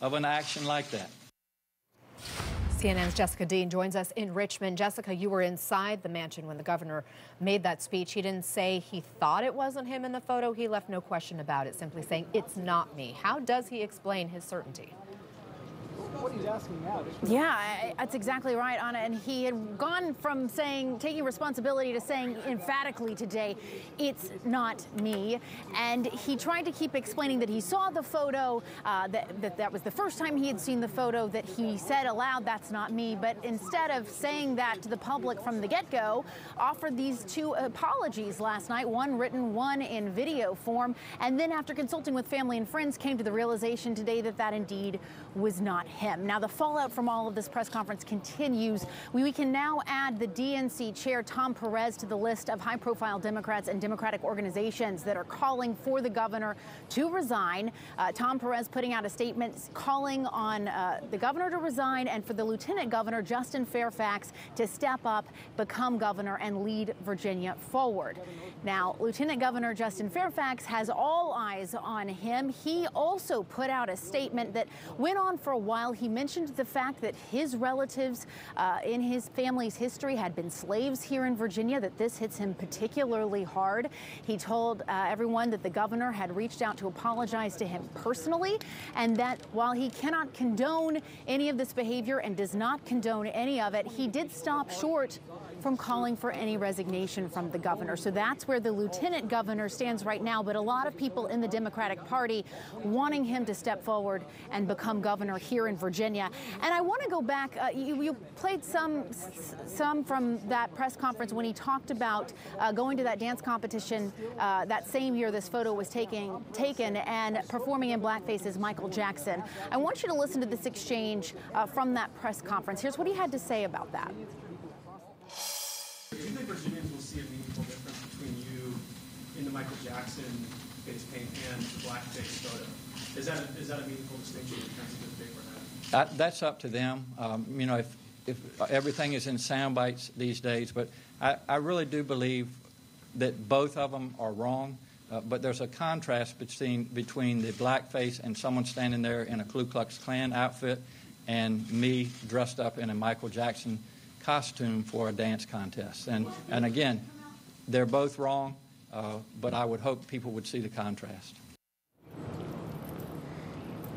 of an action like that. CNN's Jessica Dean joins us in Richmond. Jessica, you were inside the mansion when the governor made that speech. He didn't say he thought it wasn't him in the photo. He left no question about it, simply saying, "It's not me." How does he explain his certainty? What he's asking now. Yeah, that's exactly right, Anna. And he had gone from taking responsibility to saying emphatically today, "It's not me." And he tried to keep explaining that he saw the photo, that was the first time he had seen the photo, that he said aloud, "That's not me." But instead of saying that to the public from the get-go, offered these two apologies last night, one written, one in video form. And then after consulting with family and friends, came to the realization today that that indeed was not him. Now, the fallout from all of this press conference continues. We can now add the DNC chair, Tom Perez, to the list of high-profile Democrats and Democratic organizations that are calling for the governor to resign. Tom Perez putting out a statement calling on the governor to resign and for the Lieutenant Governor, Justin Fairfax, to step up, become governor, and lead Virginia forward. Now, Lieutenant Governor Justin Fairfax has all eyes on him. He also put out a statement that went on for a while. He mentioned the fact that his relatives in his family's history had been slaves here in Virginia, that this hits him particularly hard. He told everyone that the governor had reached out to apologize to him personally, and that while he cannot condone any of this behavior and does not condone any of it, he did stop short from calling for any resignation from the governor. So that's where the lieutenant governor stands right now. But a lot of people in the Democratic Party wanting him to step forward and become governor here in Virginia. And I want to go back. You played some from that press conference when he talked about going to that dance competition that same year this photo was taken and performing in blackface as Michael Jackson. I want you to listen to this exchange from that press conference. Here's what he had to say about that. Do you think Virginians will see a meaningful difference between you in the Michael Jackson face paint and the blackface photo? Is that a meaningful distinction in terms of the big or not? That's up to them. You know, if everything is in sound bites these days, but I really do believe that both of them are wrong. But there's a contrast between the blackface and someone standing there in a Ku Klux Klan outfit and me dressed up in a Michael Jackson costume for a dance contest. And again, they're both wrong, but I would hope people would see the contrast.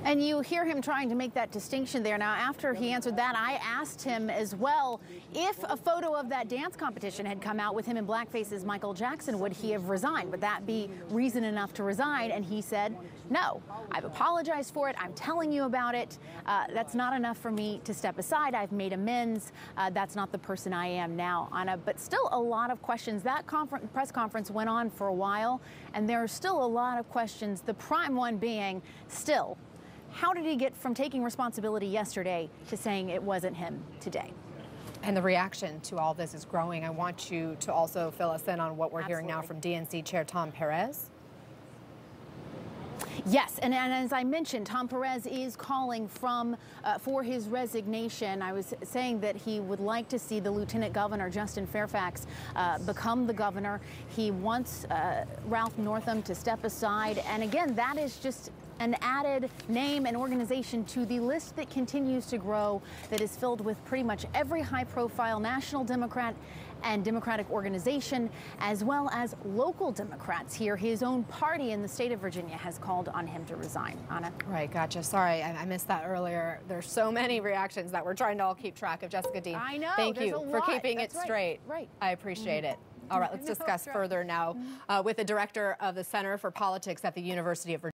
And you hear him trying to make that distinction there. Now, after he answered that, I asked him as well, if a photo of that dance competition had come out with him in blackface as Michael Jackson, would he have resigned? Would that be reason enough to resign? And he said, no, I've apologized for it. I'm telling you about it. That's not enough for me to step aside. I've made amends. That's not the person I am now, Anna. But still a lot of questions. That press conference went on for a while, and there are still a lot of questions. The prime one being still, how did he get from taking responsibility yesterday to saying it wasn't him today? And the reaction to all this is growing. I want you to also fill us in on what we're hearing now from DNC Chair Tom Perez. Yes, and as I mentioned, Tom Perez is calling for his resignation. I was saying that he would like to see the Lieutenant Governor, Justin Fairfax, become the governor. He wants Ralph Northam to step aside. And again, that is just an added name and organization to the list that continues to grow, that is filled with pretty much every high-profile national Democrat and Democratic organization, as well as local Democrats here. His own party in the state of Virginia has called on him to resign. Anna? Right, gotcha. Sorry, I missed that earlier. There's so many reactions that we're trying to all keep track of. Jessica Dean, I know. thank you for keeping it straight. Right. I appreciate it. All right, let's discuss further now with the director of the Center for Politics at the University of Virginia.